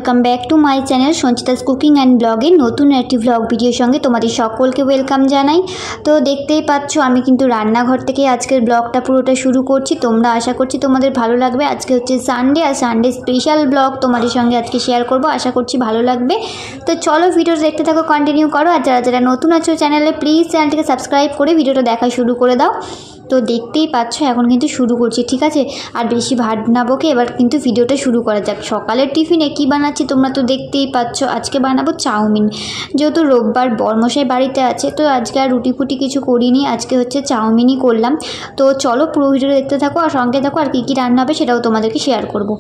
Welcome back to my channel Sanchita's cooking and ব্লগের নতুন একটি ব্লগ ভিডিওর সঙ্গে তোমাদের সকলকে ওয়েলকাম জানাই। তো দেখতেই পাচ্ছ আমি কিন্তু রান্নাঘর থেকে আজকের ব্লগটা পুরোটা শুরু করছি। তোমরা আশা করছি তোমাদের ভালো লাগবে। আজকে হচ্ছে সানডে, আর সানডে স্পেশাল ব্লগ তোমাদের সঙ্গে আজকে শেয়ার করব, আশা করছি ভালো লাগবে। তো চলো ভিডিওটা দেখতে থাকো, কন্টিনিউ করো। আর যারা যারা নতুন আছো চ্যানেলে প্লিজ চ্যানেলটিকে সাবস্ক্রাইব করে ভিডিওটা দেখা শুরু করে দাও। তো দেখতেই পাচ্ছ এখন কিন্তু শুরু করছি, ঠিক আছে? আর বেশি ভাত না বকে এবার কিন্তু ভিডিওটা শুরু করা যাক। সকালের টিফিনে কি বানাচ্ছি তোমরা তো দেখতেই পাচ্ছ। আজকে বানাবো চাউমিন, যেহেতু রোববার বরমশাই বাড়িতে আছে, তো আজকে আর রুটি ফুটি কিছু করিনি, আজকে হচ্ছে চাউমিনই করলাম। তো চলো পুরো ভিডিওটা দেখতে থাকো আর সঙ্গে থাকো, আর কী কী রান্না হবে সেটাও তোমাদেরকে শেয়ার করব।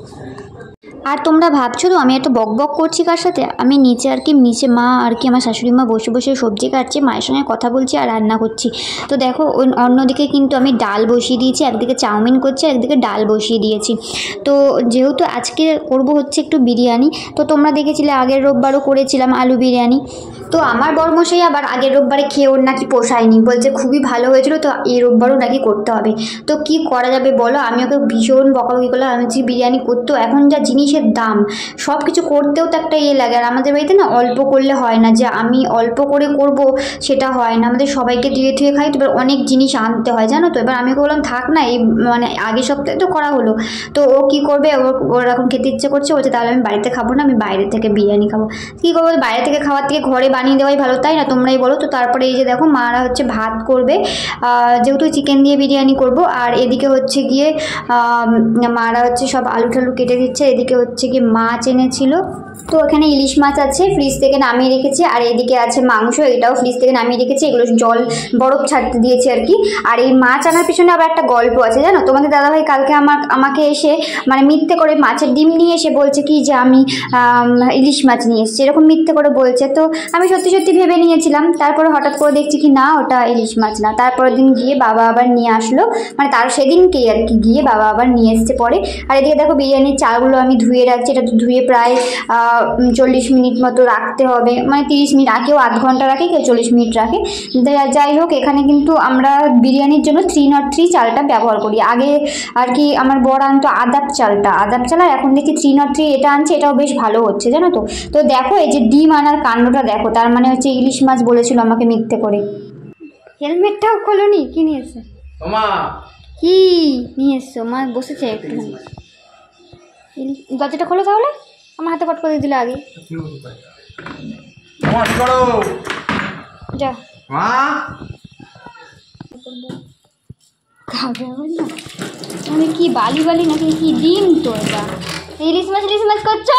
আর তোমরা ভাবছো তো আমি একটা বক বক করছি কার সাথে? আমি নিচে মা আমার শাশুড়ি মা বসে বসে সবজি কাটছে, মায়ের সঙ্গে কথা বলছি আর রান্না করছি। তো দেখো অন্যদিকে কিন্তু আমি ডাল বসিয়ে দিয়েছি, একদিকে চাউমিন করছি, একদিকে ডাল বসিয়ে দিয়েছি। তো যেহেতু আজকে করব হচ্ছে একটু বিরিয়ানি, তো তোমরা দেখেছিলে আগের রোববারও করেছিলাম আলু বিরিয়ানি। তো আমার বরমশাই আবার আগের রোববারে খেয়ে ওর নাকি পোষায়নি, বলছে খুবই ভালো হয়েছিল, তো এই রোববারও নাকি করতে হবে। তো কি করা যাবে বলো? আমি ওকে ভীষণ বকাবকি করলাম, আমি যে বিরিয়ানি করতেও এখন যা জিনিসের দাম, সব কিছু করতেও তো একটা লাগে। আর আমাদের বাড়িতে না অল্প করলে হয় না, যে আমি অল্প করে করব সেটা হয় না, আমাদের সবাইকে দিয়ে ধুয়ে খাই, তো এবার অনেক জিনিস আনতে হয় জানো তো। এবার আমি বললাম থাক না, এই মানে আগের সপ্তাহে তো করা হলো। তো ও কী করবে, ওর এখন খেতে ইচ্ছে করছে, বলছে তাহলে আমি বাড়িতে খাবো না, আমি বাইরে থেকে বিরিয়ানি খাবো। কী করবো, বাইরে থেকে খাওয়ার থেকে ঘরে বানিয়ে দেওয়াই ভালো, তাই না? তোমরাই বলো। তো তারপরে এই যে দেখো মারা হচ্ছে ভাত করবে, যেহেতু চিকেন দিয়ে বিরিয়ানি করব। আর এদিকে হচ্ছে গিয়ে মারা হচ্ছে সব আলু টালু কেটে দিচ্ছে। এদিকে হচ্ছে গিয়ে মাছ এনেছিল, তো এখানে ইলিশ মাছ আছে, ফ্রিজ থেকে নামিয়ে রেখেছি। আর এদিকে আছে মাংস, এটাও ফ্রিজ থেকে নামিয়ে রেখেছি, এগুলো জল বরফ ছাড়তে দিয়েছি আর কি। আর এই মাছ আনার পিছনে আবার একটা গল্প আছে জানো। তোমাদের দাদাভাই কালকে আমাকে এসে মানে মিথ্যে করে মাছের ডিম নিয়ে এসে বলছে কি যে আমি ইলিশ মাছ নিয়ে এসেছি, এরকম মিথ্যে করে বলছে। তো আমি সত্যি সত্যি ভেবে নিয়েছিলাম, তারপরে হঠাৎ করে দেখছি কি না ওটা ইলিশ মাছ না। তারপরের দিন গিয়ে বাবা আবার নিয়ে আসলো, মানে তার সেদিনকেই আর কি গিয়ে বাবা আবার নিয়ে এসছে পরে। আর এদিকে দেখো বিরিয়ানির চালগুলো আমি ধুয়ে রাখছি, এটা তো ধুয়ে প্রায় 40 মিনিট মতো রাখতে হবে, মানে 30 মিনিট, কেউ আধ ঘন্টা রাখে, কেউ 40 মিনিট রাখে। যাই হোক, এখানে কিন্তু আমরা বিরিয়ানির জন্য 303 চালটা ব্যবহার করি। আগে আর কি আমার বড় আনতো আদাব চাল, আর এখন দেখি 303 এটা আনছে, এটাও বেশ ভালো হচ্ছে জানো তো। তো দেখো এই যে ডিম আনার কাণ্ডটা দেখো, তার মানে হচ্ছে ইলিশ মাছ বলেছিল আমাকে মিথ্যে করে। হেলমেটটাও খোলোনি, কি নিয়ে এসছো? কি নিয়ে এসছো? মা বসেছে একটু, দরজাটা খোলো তাহলে, আমার হাতে কট করে দিলে আগে যা আমি কি বালি নাকি কি ডিম? তো এটা ইলিশ মাছ করছো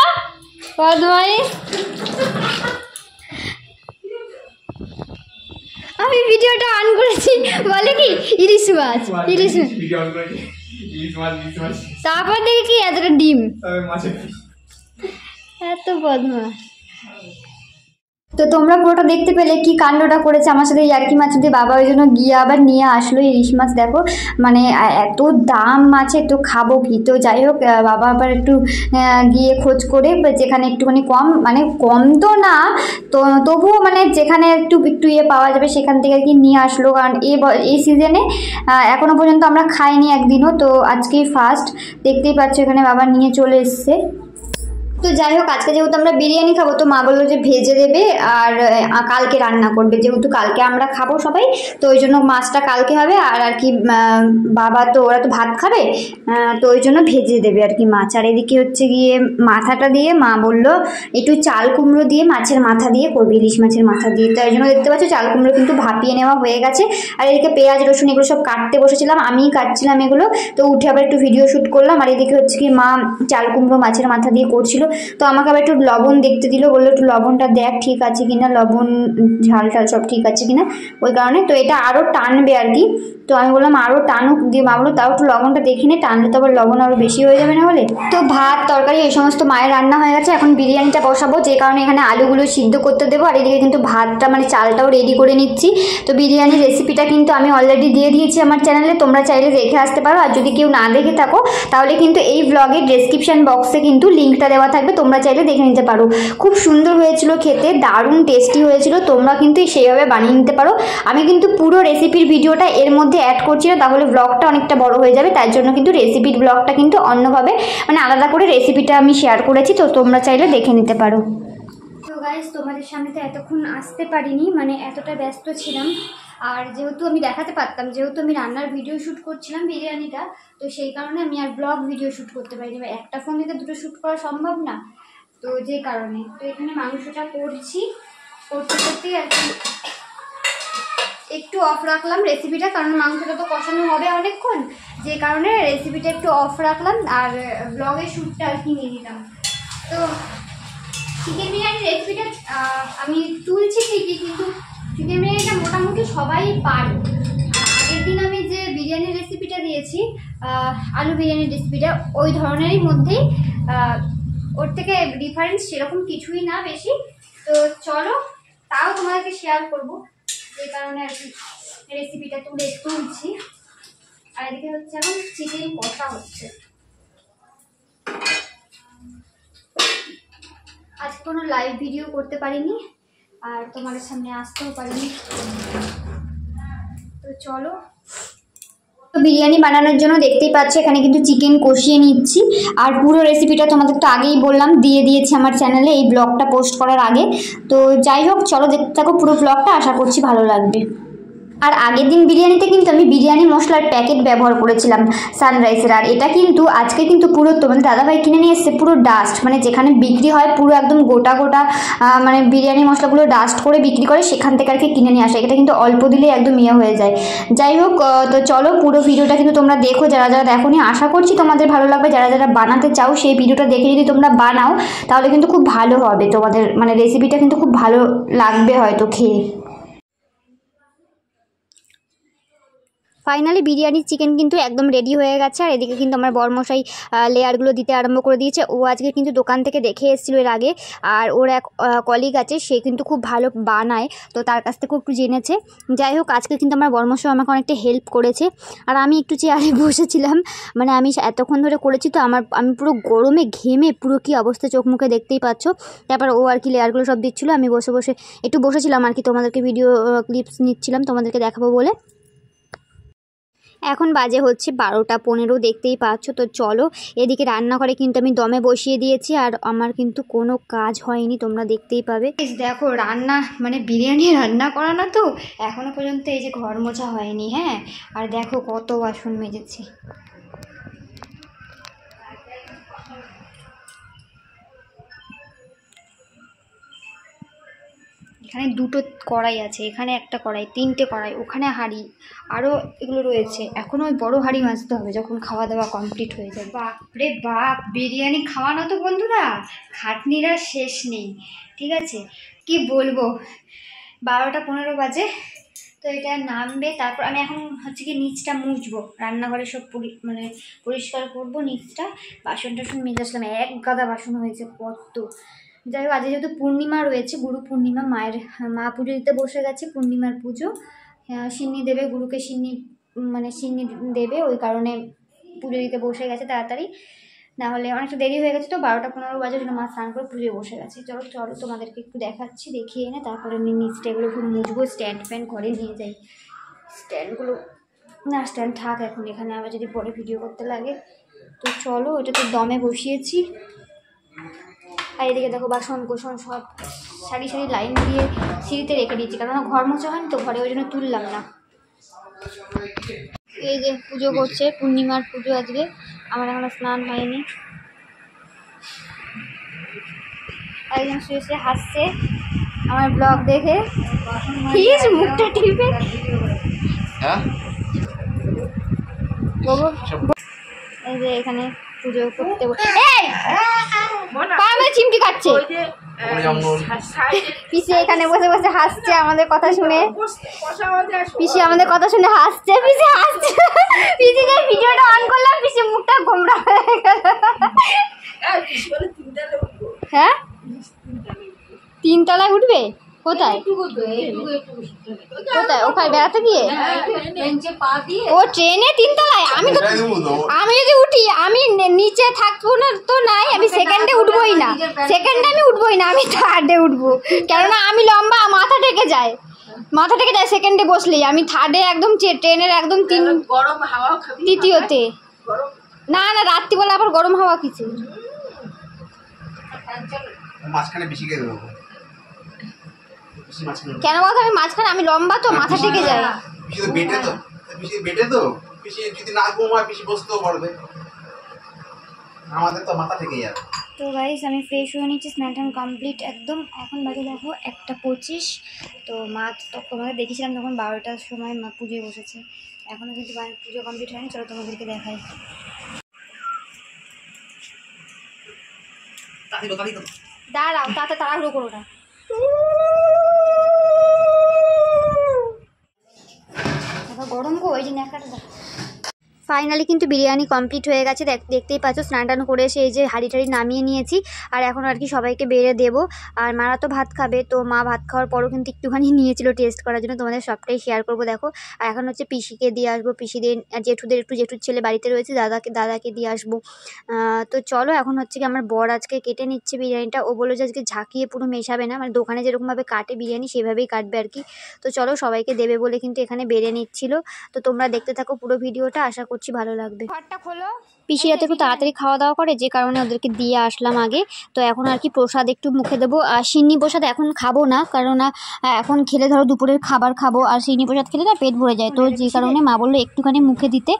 বদমাইশ। আমি ভিডিওটা অন করেছি, বলে কি ইলিশ মাছ তারপর দেখি কি এতটা ডিম, এত বদমাশ। তো তোমরা পুরোটা দেখতে পেলে কি কাণ্ডটা করেছে আমার সাথে ইয়ার্কি মাছ দিয়ে বাবা, ওই জন্য গিয়ে আবার নিয়ে আসলো ইলিশ মাছ। দেখো মানে এত দাম মাছে, তো খাবো কি? তো যাই হোক বাবা আবার একটু গিয়ে খোঁজ করে যেখানে একটুখানি কম, মানে কম তো না তো তবুও মানে যেখানে একটু পাওয়া যাবে সেখান থেকে আর কি নিয়ে আসলো। কারণ এই সিজনে এখনো পর্যন্ত আমরা খাইনি একদিনও, তো আজকেই ফার্স্ট। দেখতেই পাচ্ছ এখানে বাবা নিয়ে চলে এসছে। তো যাই হোক আজকে যেহেতু আমরা বিরিয়ানি খাবো, তো মা বললো যে ভেজে দেবে আর কালকে রান্না করবে, যেহেতু কালকে আমরা খাবো সবাই, তো ওই জন্য মাছটা কালকে হবে। আর কি বাবা তো ওরা তো ভাত খাবে, তো ওই জন্য ভেজে দেবে আর কি মাছ। আর এদিকে হচ্ছে গিয়ে মাথাটা দিয়ে মা বললো একটু চাল কুমড়ো দিয়ে মাছের মাথা দিয়ে করবে, ইলিশ মাছের মাথা দিয়ে। তো এই জন্য দেখতে পাচ্ছ চাল কুমড়ো কিন্তু ভাপিয়ে নেওয়া হয়ে গেছে। আর এদিকে পেঁয়াজ রসুন এগুলো সব কাটতে বসেছিলাম, আমিই কাটছিলাম এগুলো। তো উঠে আবার একটু ভিডিও শ্যুট করলাম। আর এদিকে হচ্ছে কি মা চাল কুমড়ো মাছের মাথা দিয়ে করছিল, তো আমাকে আবার একটু লবণ দেখতে দিল, বললো একটু লবণটা দেখ ঠিক আছে কিনা, লবণ ঝাল সব ঠিক আছে কিনা, ওই কারণে। তো এটা আরও টানবে আর কি, তো আমি বললাম আরও টানুক, দিয়ে মা বললো তাও একটু লবণটা দেখে নে, টানলে তো আবার লবণ আরও বেশি হয়ে যাবে না হলে। তো ভাত তরকারি এই সমস্ত মায়ের রান্না হয়ে গেছে, এখন বিরিয়ানিটা বসাবো, যে কারণে এখানে আলুগুলো সিদ্ধ করতে দেবো। আর এদিকে কিন্তু ভাতটা মানে চালটাও রেডি করে নিচ্ছি। তো বিরিয়ানির রেসিপিটা কিন্তু আমি অলরেডি দিয়ে দিয়েছি আমার চ্যানেলে, তোমরা চাইলে দেখে আসতে পারো। আর যদি কেউ না দেখে থাকো তাহলে কিন্তু এই ব্লগের ডেসক্রিপশন বক্সে কিন্তু লিঙ্কটা দেওয়া থাকবে, তোমরা চাইলে দেখে নিতে পারো। খুব সুন্দর হয়েছিল খেতে, দারুণ টেস্টি হয়েছিল, তোমরা কিন্তু সেইভাবে বানিয়ে নিতে পারো। আমি কিন্তু পুরো রেসিপির ভিডিওটা এর মধ্যে অ্যাড করছি না, তাহলে ব্লগটা অনেকটা বড় হয়ে যাবে, তার জন্য কিন্তু রেসিপির ব্লগটা কিন্তু অন্যভাবে মানে আলাদা করে রেসিপিটা আমি শেয়ার করেছি, তো তোমরা চাইলে দেখে নিতে পারো। তো গাইস, তোমাদের সামনে তো এতক্ষণ আসতে পারিনি, মানে এতটা ব্যস্ত ছিলাম। আর যেহেতু আমি দেখাতে পারতাম, যেহেতু আমি রান্নার ভিডিও শ্যুট করছিলাম বিরিয়ানিটা, তো সেই কারণে আমি আর ব্লগ ভিডিও শ্যুট করতে পারিনি। একটা ফোন থেকে দুটো শ্যুট করা সম্ভব না, তো যে কারণে। তো এখানে মাংসটা করছি, করতে করতেই আর কি একটু অফ রাখলাম রেসিপিটা, কারণ মাংসটা তো কষানো হবে অনেকক্ষণ, যে কারণে রেসিপিটা একটু অফ রাখলাম আর ব্লগের শ্যুটটা আর কি নিয়ে নিলাম। তো চিকেন বিরিয়ানির রেসিপিটা আমি তুলছি ঠিকই, কিন্তু চিকেন বিরিয়ানিটা মোটামুটি সবাই পারে। আগের দিন আমি যে বিরিয়ানির রেসিপিটা দিয়েছি, আলু বিরিয়ানির রেসিপিটা, ওই ধরনেরই মধ্যেই, ওর থেকে ডিফারেন্স সেরকম কিছুই না বেশি। তো চলো, তাও তোমাদেরকে শেয়ার করবো, এই কারণে আর কি রেসিপিটা তুলছি। আর এদিকে হচ্ছে এখন চিকেন কষা হচ্ছে। আজকে কোনো লাইভ ভিডিও করতে পারিনি আর তোমাদের সামনে আসতেও পারিনি, তো চলো। তো বিরিয়ানি বানানোর জন্য দেখতেই পাচ্ছ এখানে কিন্তু চিকেন কষিয়ে নিচ্ছি। আর পুরো রেসিপিটা তোমাদের তো আগেই বললাম, দিয়ে দিয়েছি আমার চ্যানেলে এই ব্লগটা পোস্ট করার আগে। তো যাই হোক, চলো দেখতে থাকো পুরো ব্লগটা, আশা করছি ভালো লাগবে। আর আগের দিন বিরিয়ানিতে কিন্তু আমি বিরিয়ানি মশলার প্যাকেট ব্যবহার করেছিলাম সানরাইজের, আর এটা কিন্তু আজকে কিন্তু পুরো তোমাদের দাদাভাই কিনে নিয়ে এসেছে পুরো ডাস্ট, মানে যেখানে বিক্রি হয় পুরো একদম গোটা গোটা মানে বিরিয়ানি মশলাগুলো ডাস্ট করে বিক্রি করে, সেখান থেকে আর কি কিনে নিয়ে আসে। এটা কিন্তু অল্প দিলেই একদম ইয়ে হয়ে যায়। যাই হোক, তো চলো পুরো ভিডিওটা কিন্তু তোমরা দেখো, যারা যারা দেখোনি আশা করছি তোমাদের ভালো লাগবে। যারা যারা বানাতে চাও সেই ভিডিওটা দেখে যদি তোমরা বানাও তাহলে কিন্তু খুব ভালো হবে, তোমাদের মানে রেসিপিটা কিন্তু খুব ভালো লাগবে হয়তো খেয়ে। ফাইনালি বিরিয়ানির চিকেন কিন্তু একদম রেডি হয়ে গেছে। আর এদিকে কিন্তু আমার বরমশাই লেয়ারগুলো দিতে আরম্ভ করে দিয়েছে। ও আজকে কিন্তু দোকান থেকে দেখে এসেছিলো এর আগে, আর ওর এক কলিগ আছে, সে কিন্তু খুব ভালো বানায়, তো তার কাছ থেকেও একটু জেনেছে। যাই হোক, আজকে কিন্তু আমার বরমশাই আমাকে অনেকটা হেল্প করেছে। আর আমি একটু চেয়ারে বসেছিলাম, মানে আমি এতক্ষণ ধরে করেছি তো আমি পুরো গরমে ঘেমে পুরো কী অবস্থা, চোখ মুখে দেখতেই পাচ্ছ। তারপর ও আর কি লেয়ারগুলো সব দিচ্ছিলো, আমি বসে বসে একটু বসেছিলাম আর কি, তোমাদেরকে ভিডিও ক্লিপস নিচ্ছিলাম তোমাদেরকে দেখাবো বলে। এখন বাজে হচ্ছে 12:15, দেখতেই পাচ্ছ। তো চলো, এদিকে রান্নাঘরে কিন্তু আমি দমে বসিয়ে দিয়েছি, আর আমার কিন্তু কোনো কাজ হয়নি, তোমরা দেখতেই পাবে। দেখো রান্না মানে বিরিয়ানি রান্না করা না, তো এখনো পর্যন্ত এই যে ঘর মোছা হয়নি। হ্যাঁ, আর দেখো কত বাসন মেজেছি। এখানে দুটো কড়াই আছে, এখানে একটা কড়াই, তিনটে কড়াই, ওখানে হাঁড়ি, আরও এগুলো রয়েছে। এখনও ওই বড়ো হাঁড়ি মাজতে হবে যখন খাওয়া দাওয়া কমপ্লিট হয়ে যায়। বাপরে বাপ, বিরিয়ানি খাওয়ানো তো বন্ধুরা খাটনিরা শেষ নেই, ঠিক আছে, কি বলবো। 12:15 বাজে, তো এটা নামবে, তারপর আমি এখন হচ্ছে কি নিচটা মুছবো, রান্নাঘরে সব মানে পরিষ্কার করবো নিচটা। বাসন টাসন মেজে আসলাম, এক গাদা বাসন হয়েছে কত। যাই হোক, আজকে যেহেতু পূর্ণিমা রয়েছে, গুরু পূর্ণিমা, মা পুজো দিতে বসে গেছে, পূর্ণিমার পুজো, সিন্নি দেবে, গুরুকে সিন্নি মানে সিন্নি দেবে, ওই কারণে পুজো দিতে বসে গেছে তাড়াতাড়ি, না হলে অনেকটা দেরি হয়ে গেছে। তো 12:15 বাজে জন্য মা স্নান করে পুজোয় বসে গেছে। চলো চলো তোমাদেরকে একটু দেখাচ্ছি, দেখিয়ে এনে তারপরে আমি নিচটা এগুলো খুব মুছবো, স্ট্যান্ড ফ্যান ঘরে নিয়ে যাই। স্ট্যান্ডগুলো না, স্ট্যান্ড থাক এখন এখানে, আবার যদি পরে ভিডিও করতে লাগে। তো চলো, ওটা তো দমে বসিয়েছি। আর এদিকে দেখো বাসন কোসন সব সারি সারি লাইন দিয়ে সিঁড়িতে রেখে দিয়েছি, কারণ ঘর মোছা হয়নি তো ঘরে, ওই জন্য তুললাম না। এই যে পুজো করছে, পূর্ণিমার পুজো আজকে, আমার এখনো স্নান হয়নি। একজন শুয়ে শুয়ে হাসছে আমার ব্লগ দেখে, প্লিজ মুখটা টিপে এই যে এখানে পুজো করতে চিমটি কাটছে। পিসি এখানে বসে বসে হাসছে আমাদের কথা শুনে, পিসি আমাদের কথা শুনে হাসছে, পিসি হাসছে। পিসি যে ভিডিওটা অন করলাম, পিসি মুখটা গোমরা হয়ে গেল। হ্যাঁ, 3 তলায় উঠবে? কোথায় কোথায় ওখানে বেড়াতে গিয়ে ও ট্রেনে 3 তলায়? আমি যদি উঠি আমি নিচে থাকবো না তো নাই, আমি সেকেন্ডে উঠবোই না, আমি থার্ডে উঠবো, কেননা আমি লম্বা, মাথা টেকে যায় সেকেন্ডে বসলেই। আমি থার্ডে একদম ট্রেনের একদম তৃতীয়তে। না না, রাত্রিবেলা আবার গরম হাওয়া কিছু কেন বলতো? আমি মাঝখানে, আমি লম্বা তো, মাথা টেকে যায়। তো গাইস আমি ফ্রেশ হয়ে নিচ্ছি, স্নান টান কমপ্লিট একদম। এখন বাজে দেখো 1:25। তো মা তো তোমাদের দেখেছিলাম তখন 12টার সময় মা পুজোয় বসেছে, এখনও কিন্তু পুজো কমপ্লিট হয়নি। চলো তোমাদেরকে দেখাই। দাঁড়াও, তাড়াহুড়ো করো না। গরম গো, ওই যে ন্যাকাটা। ফাইনালি কিন্তু বিরিয়ানি কমপ্লিট হয়ে গেছে, দেখতেই পাচ্ছ। স্নান টান করে এসে এই যে হাঁড়ি টাড়ি নামিয়ে নিয়েছি, আর এখন আর কি সবাইকে বেড়ে দেবো। আর মারা তো ভাত খাবে, তো মা ভাত খাওয়ার পরও কিন্তু একটুখানি নিয়েছিল টেস্ট করার জন্য, তোমাদের সবটাই শেয়ার করবো দেখো। আর এখন হচ্ছে পিসিকে দিয়ে আসবো, পিসিদের জেঠুদের, জেঠুর ছেলে বাড়িতে রয়েছে, দাদাকে দিয়ে আসবো। তো চলো, এখন হচ্ছে কি আমার বর আজকে কেটে নিচ্ছে বিরিয়ানিটা। ও বললো যে আজকে ঝাঁকিয়ে পুরো মেশাবে না, মানে দোকানে যেরকমভাবে কাটে বিরিয়ানি সেভাবেই কাটবে আর কি। তো চলো, সবাইকে দেবে বলে কিন্তু এখানে বেড়ে নিচ্ছিল। তো তোমরা দেখতে থাকো পুরো ভিডিওটা, আশা করছি ভালো লাগবে। পিসিরা তো একটু তাড়াতাড়ি খাওয়া দাওয়া করে, যে কারণে ওদেরকে দিয়ে আসলাম আগে। তো এখন আর কি প্রসাদ একটু মুখে দেবো। আর সিন্নি প্রসাদ এখন খাবো না, কারণ এখন খেলে ধরো দুপুরের খাবার খাবো, আর সিন্নি প্রসাদ খেলে না পেট ভরে যায়। তো যে কারণে মা বললো একটুখানি মুখে দিতে,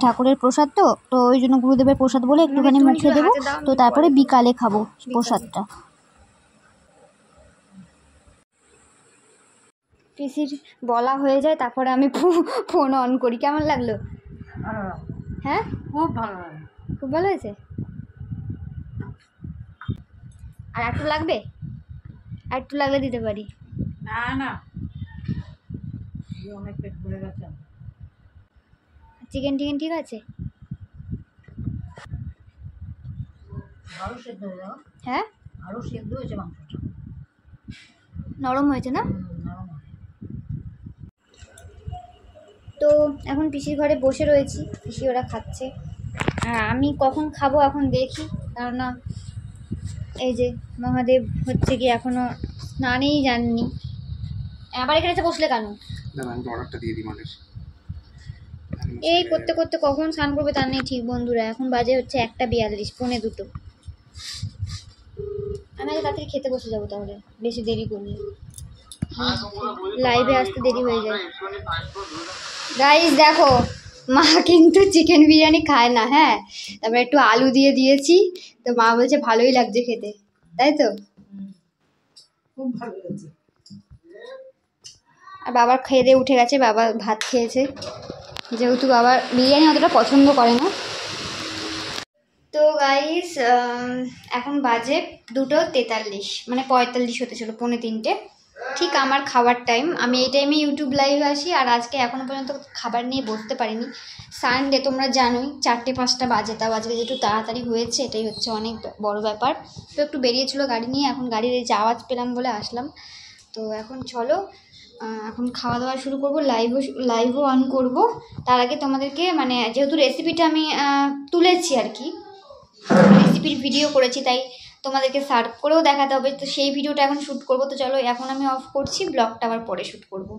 ঠাকুরের প্রসাদ তো ওই জন্য গুরুদেবের প্রসাদ বলে একটুখানি মুখে দেবো। তো তারপরে বিকালে খাবো প্রসাদটা। পিসির বলা হয়ে যায়, তারপরে আমি ফোন অন করি। কেমন লাগলো? হ্যাঁ, খুব ভালো হয়েছে। আর একটু লাগবে? আর একটু লাগলে দিতে পারি। না অনেক পেট ভরে গেছে। চিকেন ঠিক আছে? হ্যাঁ, আরো সেদ্ধ হয়েছে মাংসটা, নরম হয়েছে না? তো এখন পিসির ঘরে বসে রয়েছি, পিসি ওরা খাচ্ছে, আর আমি কখন খাবো এখন দেখি। কেননা এই যে মহাদেব হচ্ছে কি এখনো স্নানেই যাননি। আবার এখানে এসে বসলে কেন? এই করতে করতে কখন স্নান করবে তার নেই ঠিক বন্ধুরা। এখন বাজে হচ্ছে 1:42, 1:45। আমি আগে তাড়াতাড়ি খেতে বসে যাবো, তাহলে বেশি দেরি করলে লাইভে আসতে দেরি হয়ে যায়। গাইস দেখো, মা কিন্তু চিকেন বিরিয়ানি খায় না, হ্যাঁ। তারপরে একটু আলু দিয়ে দিয়েছি, তো মা বলছে ভালোই লাগছে খেতে, তাই তো? খুব ভালো লাগছে। আর বাবা খেয়ে দিয়ে উঠে গেছে, বাবা ভাত খেয়েছে, যেহেতু বাবা বিরিয়ানি অতটা পছন্দ করে না। তো গাইস এখন বাজে 2:43, মানে 45 হতে চলো, 2:45 ঠিক আমার খাবার টাইম। আমি এই টাইমে ইউটিউব লাইভে আসি, আর আজকে এখনও পর্যন্ত খাবার নিয়ে বসতে পারিনি। সানডে তোমরা জানোই, 4:05 বাজে, তাও আজকে যেটু তাড়াতাড়ি হয়েছে এটাই হচ্ছে অনেক বড় ব্যাপার। তো একটু বেরিয়েছিল গাড়ি নিয়ে, এখন গাড়ির এই যে আওয়াজ পেলাম বলে আসলাম। তো এখন চলো, এখন খাওয়া দাওয়া শুরু করবো, লাইভও অন করব। তার আগে তোমাদেরকে, মানে যেহেতু রেসিপিটা আমি তুলেছি আর কি, রেসিপির ভিডিও করেছি, তাই তোমাদেরকে সার্ভ করেও দেখাতে হবে। তো সেই ভিডিওটা এখন শ্যুট করবো। তো চলো এখন আমি অফ করছি, ব্লগটা আবার পরে শ্যুট করব।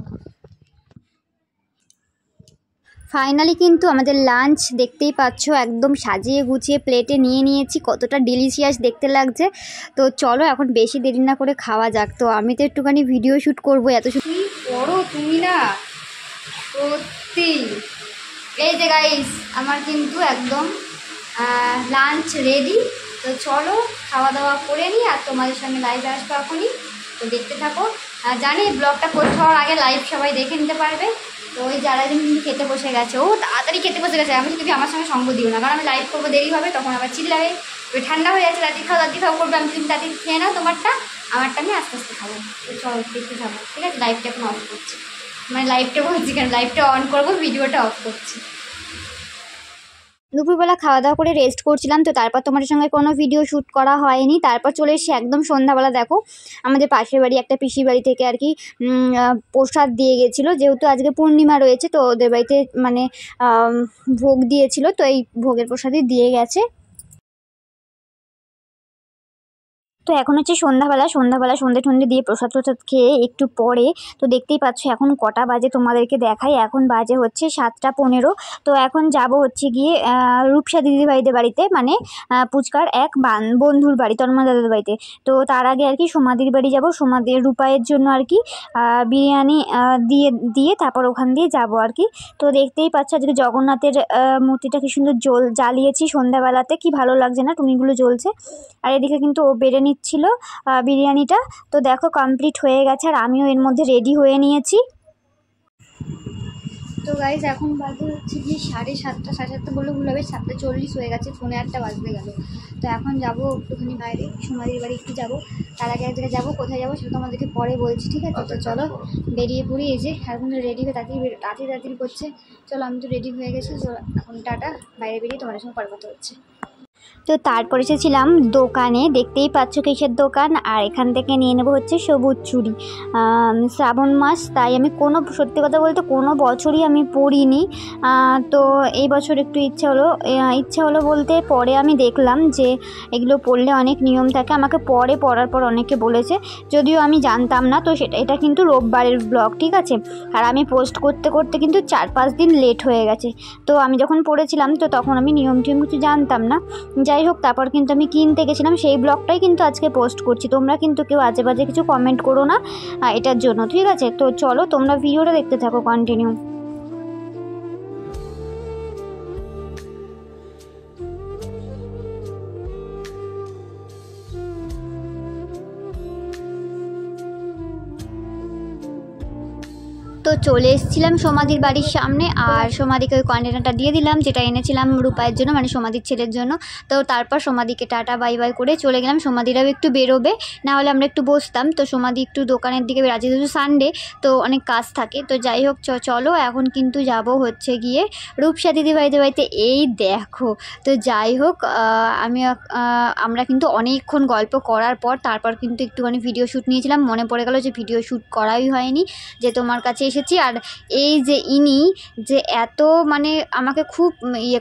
ফাইনালি কিন্তু আমাদের লাঞ্চ দেখতেই পাচ্ছ, একদম সাজিয়ে গুছিয়ে প্লেটে নিয়ে নিয়েছি, কতটা ডিলিশিয়াস দেখতে লাগছে। তো চলো এখন বেশি দেরি না করে খাওয়া যাক। তো আমি তো একটুখানি ভিডিও শ্যুট করবো, এত কি করো তুমি না সত্যি। এই যে গাইস, আমার কিন্তু একদম লাঞ্চ রেডি। তো চলো খাওয়া দাওয়া করে নিই, আর তোমাদের সঙ্গে লাইভে আসবো এখনই। তো দেখতে থাকো। জানি ব্লগটা পোস্ট হওয়ার আগে লাইভ সবাই দেখে নিতে পারবে। তো ওই যারা কিন্তু খেতে বসে গেছে, ও তাড়াতাড়ি খেতে বসে গেছে। আমি যদি আমার সঙ্গে সঙ্গ দিও না, কারণ আমি লাইভ করবো দেরি হবে, তখন আবার চিল্লাবে, ওই ঠান্ডা হয়ে যাচ্ছে, তাড়াতাড়ি খাও করবে। আমি তুমি তাড়াতাড়ি খেয়ে নাও তোমারটা, আমারটা আমি আস্তে আস্তে খাবো। তো চলো দেখতে থাকো, ঠিক আছে? লাইভটা এখন অফ করছি, মানে লাইভটা বলছি কেন, লাইভটা অন করবো, ভিডিওটা অফ করছি। দুপুরবেলা খাওয়া দাওয়া করে রেস্ট করছিলাম, তো তারপর তোমাদের সঙ্গে কোনো ভিডিও শ্যুট করা হয়নি। তারপর চলে এসেছি একদম সন্ধ্যাবেলা। দেখো আমাদের পাশের বাড়ি একটা পিসির বাড়ি থেকে আর কি প্রসাদ দিয়ে গেছিলো, যেহেতু আজকে পূর্ণিমা রয়েছে তো ওদের বাড়িতে মানে ভোগ দিয়েছিল, তো এই ভোগের প্রসাদই দিয়ে গেছে। তো এখন হচ্ছে সন্ধ্যাবেলা সন্ধে দিয়ে প্রসাদ খেয়ে একটু পরে তো দেখতেই পাচ্ছ এখন কটা বাজে তোমাদেরকে দেখাই। এখন বাজে হচ্ছে 7:15। তো এখন যাব হচ্ছে গিয়ে রূপসা দিদিভাইদের বাড়িতে, মানে পুচকার এক বন্ধুর বাড়ি, তন্ময় দাদার বাড়িতে। তো তার আগে আর কি সমাধির বাড়ি যাব, সমাধির রূপায়ের জন্য আর কি বিরিয়ানি দিয়ে তারপর ওখান দিয়ে যাব আর কি। তো দেখতেই পাচ্ছ আজকে জগন্নাথের মূর্তিটা কি সুন্দর জ্বালিয়েছি সন্ধ্যাবেলাতে, কি ভালো লাগছে না, টুনিগুলো জ্বলছে। আর এদিকে কিন্তু ও বেড়ে নিচ্ছিল বিরিয়ানিটা। তো দেখো কমপ্লিট হয়ে গেছে আর আমিও এর মধ্যে রেডি হয়ে নিয়েছি। তো গাইজ এখন বাজে হচ্ছে কি 7:30, 7:30 বললে ভুল হবে, 7:40 হয়ে গেছে, 8:45 বাজতে গেল। তো এখন যাবো একটুখানি বাইরে, সমাধির বাড়ি একটু যাবো। তার আগে এক জায়গায় যাবো, কোথায় যাবো সেটা তোমাদেরকে পরে বলছি, ঠিক আছে? তো চলো বেরিয়ে পড়ি। এই যে এখন তো রেডি হয়ে তাড়াতাড়ি করছে। চলো আমি তো রেডি হয়ে গেছি, তো এখন টাটা, বাইরে বেরিয়ে তোমাদের সঙ্গে পরে কথা হচ্ছে। তো তারপর এসেছিলাম দোকানে, দেখতেই পাচ্ছ কিসের দোকান, আর এখান থেকে নিয়ে নেবো হচ্ছে সবুজ চুড়ি। শ্রাবণ মাস, তাই আমি সত্যি কথা বলতে কোনো বছরই আমি পরিনি। তো এই বছর একটু ইচ্ছা হলো বলতে পরে আমি দেখলাম যে এগুলো পরলে অনেক নিয়ম থাকে। আমাকে পরার পর অনেকে বলেছে, যদিও আমি জানতাম না। তো এটা কিন্তু রোববারের ব্লগ, ঠিক আছে? আর আমি পোস্ট করতে কিন্তু 4-5 দিন লেট হয়ে গেছে। তো আমি যখন পড়েছিলাম তো তখন আমি নিয়ম কিছু জানতাম না। যাই হোক, তারপর কিন্তু আমি কিনতে গেছিলাম, সেই ব্লগটাই কিন্তু আজকে পোস্ট করছি। তোমরা কিন্তু কেউ আজে বাজে কিছু কমেন্ট করো না এটার জন্য, ঠিক আছে? তো চলো তোমরা ভিডিওটা দেখতে থাকো কন্টিনিউ। তো চলে এসেছিলাম সমাধির বাড়ির সামনে, আর সমাধিকে ওই কন্টেনারটা দিয়ে দিলাম যেটা এনেছিলাম রূপায়ের জন্য, মানে সমাধির ছেলের জন্য। তো তারপর সমাধিকে টাটা বাই বাই করে চলে গেলাম। সমাধিরাও একটু বেরোবে, না হলে আমরা একটু বসতাম। তো সমাধি একটু দোকানের দিকে আজকে যেহেতু সানডে তো অনেক কাজ থাকে। তো যাই হোক চলো এখন কিন্তু যাব হচ্ছে গিয়ে রূপসা দিদিভাইদের বাড়িতে। এই দেখো, তো যাই হোক আমরা কিন্তু অনেকক্ষণ গল্প করার পর তারপর কিন্তু একটুখানি ভিডিও শ্যুট নিয়েছিলাম। মনে পড়ে গেল যে ভিডিও শ্যুট করাই হয়নি, যে তোমার কাছে এসেছি। আর এই যে ইনি যে এত মানে আমাকে খুব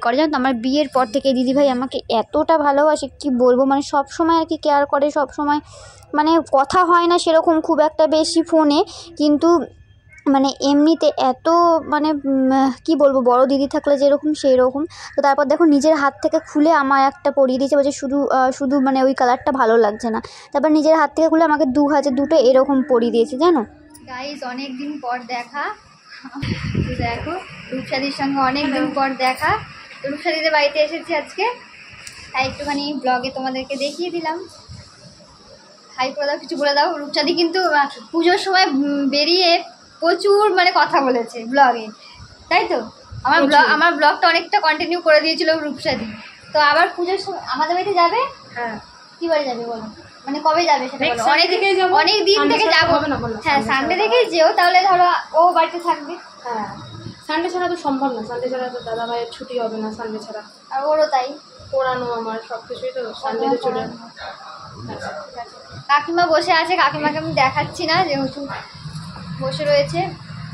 করে, জানো তো, আমার বিয়ের পর থেকে দিদিভাই আমাকে এতটা ভালোবাসে কি বলবো, মানে সব সময় আর কি কেয়ার করে, সব সময় মানে কথা হয় না সেরকম খুব একটা বেশি ফোনে, কিন্তু মানে এমনিতে এত মানে কি বলবো, বড় দিদি থাকলে যেরকম সেই রকম। তো তারপর দেখো নিজের হাত থেকে খুলে আমার একটা পরিয়ে দিয়েছে, বলছে শুধু মানে ওই কালারটা ভালো লাগছে না। তারপর নিজের হাত থেকে খুলে আমাকে দুটো এরকম পরিয়ে দিয়েছে, জানো গাইজ। অনেক দিন পর দেখা, দেখো রূপসাদির সঙ্গে অনেক দিন পর দেখা। তো রূপসাদিদের বাড়িতে এসেছি আজকে, তাই একটুখানি ব্লগে তোমাদেরকে দেখিয়ে দিলাম। হাই করে দাও, কিছু বলে দাও। রূপসাদি কিন্তু পুজোর সময় বেরিয়ে প্রচুর মানে কথা বলেছে ব্লগে, তাই তো? আমার ব্লগটা অনেকটা কন্টিনিউ করে দিয়েছিল রূপসাদি। তো আবার পুজোর সময় আমাদের বাড়িতে যাবে। হ্যাঁ, কি বারে যাবে বলো, মানে কবে যাবে সেটা বলো? অনেক দিন থেকে যাবো। হ্যাঁ, সানডে থেকেই যেও, তাহলে ধরো ও বাড়িতে থাকবে। হ্যাঁ, সানডে ছাড়া তো সম্ভব না, সানডে ছাড়া তো দাদা ভাইয়ের ছুটি হবে না সানডে ছাড়া। আর ওরও তাই পড়ানো আমার সব কিছুই তো সানডেতে চলে। কাকিমা বসে আছে, কাকিমাকে আমি দেখাচ্ছি না যেহেতু বসে রয়েছে।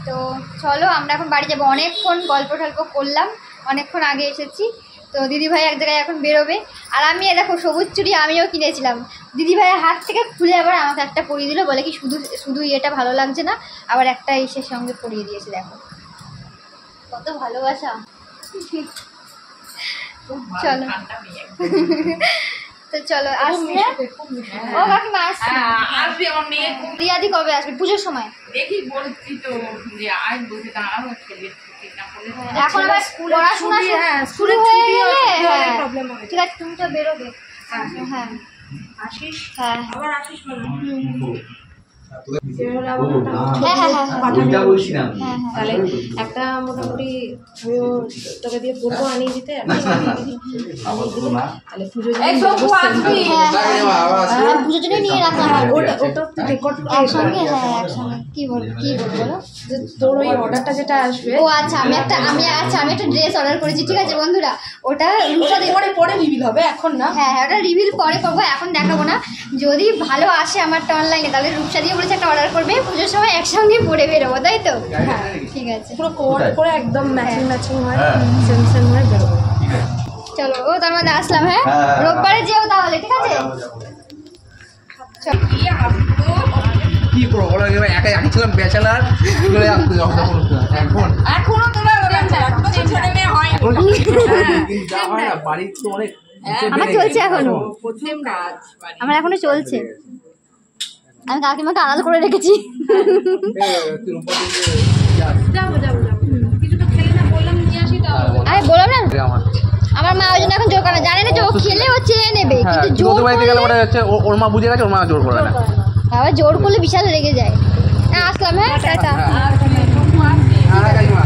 তো চলো আমরা এখন বাড়ি যাবো। অনেকক্ষণ গল্প করলাম, অনেকক্ষণ আগে এসেছি। তো দিদিভাই এক জায়গায় এখন বেরোবে, আর আমি দেখো সবুজ চুড়ি আমিও কিনেছিলাম। দিদিভাইয়ের হাত থেকে খুলে আবার আমাকে একটা পরিয়ে দিল, বলে কি শুধু ইয়েটা ভালো লাগছে না, আবার একটা ইসের সঙ্গে পরিয়ে দিয়েছে। দেখো কত ভালোবাসা। চলো তো চলো আসবে। ও কাকিমা আসবে, আমার মেয়ে রিয়াদি কবে আসবে? পুজোর সময় দেখি, বলছি তো যে আজ বসে দাঁড়াবো, এখন আবার পড়াশোনা শুরু হয়ে গেলে ঠিক আছে, তুমি তো বেরোবে। হ্যাঁ আসিস, হ্যাঁ আবার আসিস। সেভাবে আবার মোটামুটি হ্যাঁ হ্যাঁ হ্যাঁ পাঠাবি। হ্যাঁ হ্যাঁ তাহলে একটা মোটামুটি আমিও তোকে দিয়ে বলবো আনিয়ে দিতে একটা তাহলে পুজো হ্যাঁ পুজোর জন্য নিয়ে রাখা হয় ওটা তুই রেকর্ড একসঙ্গে। হ্যাঁ একসঙ্গে কি বলবো বলো? যে তোর ওই অর্ডারটা যেটা আসবে ও আচ্ছা আমি একটা ড্রেস অর্ডার করেছি, ঠিক আছে বন্ধুরা? ওটা পরে রিভিল হবে, এখন না। হ্যাঁ ওটা রিভিল পরে করবো, এখন দেখাবো না। যদি ভালো আসে আমারটা অনলাইনে তাহলে রূপসা দিয়ে বলেছে একটা অর্ডার করবে, পুজোর সময় একসঙ্গে পরে বেরোবো, তাই তো? হ্যাঁ ঠিক আছে, পুরো কোড করে একদম ম্যাচিং হয়, সেম হয়ে বেরোবে। চলো ও তার মধ্যে আসলাম। হ্যাঁ রোববারে যেও তাহলে, ঠিক আছে? কি করবো বলো, একাই আমি ছিলাম ব্যাচেলার চলে আসতে এখন এখনো তোরা এখনো তো ছেলে মেয়ে হয় কিন্তু যা হয় না বাড়ির তো অনেক আমার চলছে এখনো, প্রথম কাজ আমার এখনো চলছে। আমি কাকিমাকে আলাদা করে রেখেছি। যাবো কিছু তো খেলে না, বললাম নিয়ে আসি তাও আরে বলো না, আমার মা ওই জন্য এখন জোর করে না, জানে না যে ও খেলে ও চেয়ে নেবে, হ্যাঁ কিন্তু জোর বাড়িতে গেলে ওটা হচ্ছে ওর মা বুঝে গেছে, ওর মা জোর করে না। বাবা জোর করলে বিশাল রেগে যায়। আসলাম। হ্যাঁ টাটা। হ্যাঁ কাকিমা